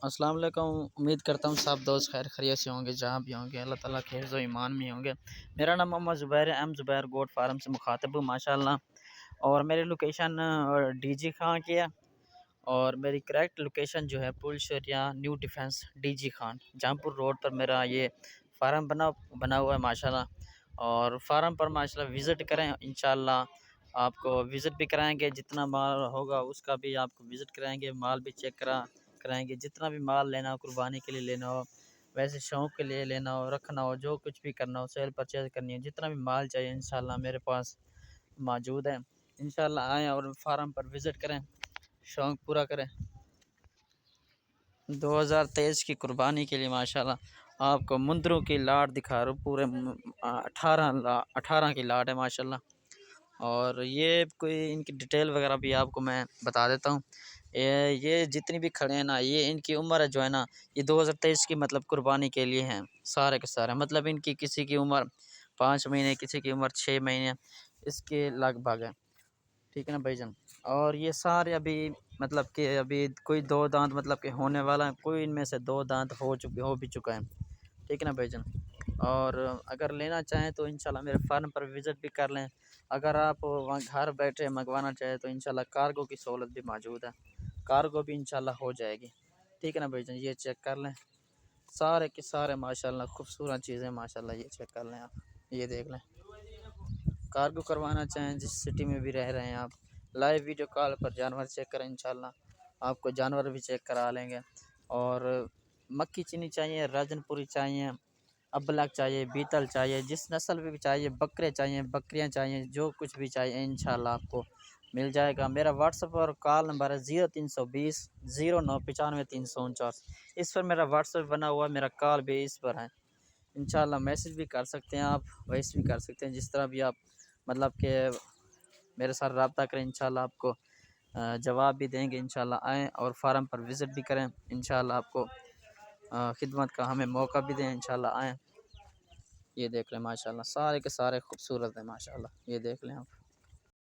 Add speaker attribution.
Speaker 1: السلام علیکم، امید کرتا ہوں سب دوست خیر خیریت سے ہوں گے جہاں بھی ہوں گے، اللہ تعالیٰ کے حفظ و ایمان میں ہوں گے۔ میرا نام محمد زبیر ہے، زبیر گوٹ فارم سے مخاطب ہوں ماشاءاللہ، اور میری لوکیشن ڈی جی خان کی ہے، اور میری کریکٹ لوکیشن جو ہے پل شریعہ new defence D G Khan Jahanpur road پر میرا یہ فارم بنا ہوا ہے ماشاءاللہ۔ اور فارم پر ماشاءاللہ وزٹ کریں، انشاءاللہ آپ کو وزٹ بھی کرائیں گے، جتنا مال ہوگا اس کا بھی آپ کو وزٹ کرائیں گے، مال بھی چیک کرائیں گے، جتنا بھی مال لینا ہو، قربانی کے لیے لینا ہو، ویسے شوق کے لیے لینا ہو، رکھنا ہو، جو کچھ بھی کرنا ہو، سیل پرچیز کرنی ہو، جتنا بھی مال چاہیے انشاءاللہ میرے پاس موجود ہے۔ انشاءاللہ آئیں اور فارم پر وزٹ کریں، شوق پورا کریں۔ 2023 کی قربانی کے لیے ماشاءاللہ آپ کو مندروں کی لاٹ دکھا رہا ہوں، پورے 18 کی لاٹ ہے ماشاءاللہ۔ اور یہ کوئی ان کی ڈیٹیل وغیرہ بھی آپ کو میں بتا دیتا ہوں۔ یہ جتنی بھی کھڑے ہیں نا، یہ ان کی عمر جو ہے نا، یہ 2023 کی مطلب قربانی کے لیے ہیں سارے کے سارے، مطلب ان کی کسی کی عمر 5 مہینے، کسی کی عمر 6 مہینے، اس کے لگ بھگ ہے، ٹھیک ہے نا بھائی جان۔ اور یہ سارے ابھی مطلب کہ ابھی کوئی 2 دانت مطلب کہ ہونے والا ہے، کوئی ان میں سے 2 دانت ہو بھی چکا ہے، ٹھیک ہے نا بھائی جان۔ اور اگر لینا چاہیں تو انشاءاللہ میرے فارم پر وزٹ بھی کر لیں۔ اگر آپ وہاں گھر بیٹھے منگوانا چاہیں تو انشاءاللہ کارگو کی سہولت بھی موجود ہے، کارگو بھی انشاءاللہ ہو جائے گی، ٹھیک ہے نا بھائی جان۔ یہ چیک کر لیں، سارے کے سارے ماشاءاللہ خوبصورت چیزیں ماشاءاللہ، یہ چیک کر لیں آپ، یہ دیکھ لیں۔ کارگو کروانا چاہیں جس سٹی میں بھی رہ رہے ہیں آپ، لائیو ویڈیو کال پر جانور چیک کریں، انشاءاللہ آپ کو جانور بھی چیک کرا لیں گے۔ اور مکی چینی چاہیے، راجن پوری چاہیے، ابلک چاہیے، بیتل چاہیے، جس نسل میں بھی چاہیے، بکرے چاہیے، بکریاں چاہیے، جو کچھ بھی چاہیے انشاءاللہ آپ کو مل جائے گا۔ میرا واٹس ایپ اور کال نمبر ہے 0320 0995 349، اس پر میرا واٹس ایپ بنا ہوا ہے، میرا کال بھی اس پر ہے، انشاءاللہ میسج بھی کر سکتے ہیں آپ، وائس بھی کر سکتے ہیں، جس طرح بھی آپ مطلب کہ میرے ساتھ رابطہ کریں، انشاءاللہ آپ کو جواب بھی دیں گے۔ انشاءاللہ آئیں اور فارم پر وزٹ بھی کریں، انشاءاللہ آپ کو خدمت کا ہمیں موقع بھی دیں، انشاءاللہ آئیں۔ یہ دیکھ لیں ماشاءاللہ، سارے کے سارے خوبصورت ہیں ماشاءاللہ، یہ دیکھ لیں آپ۔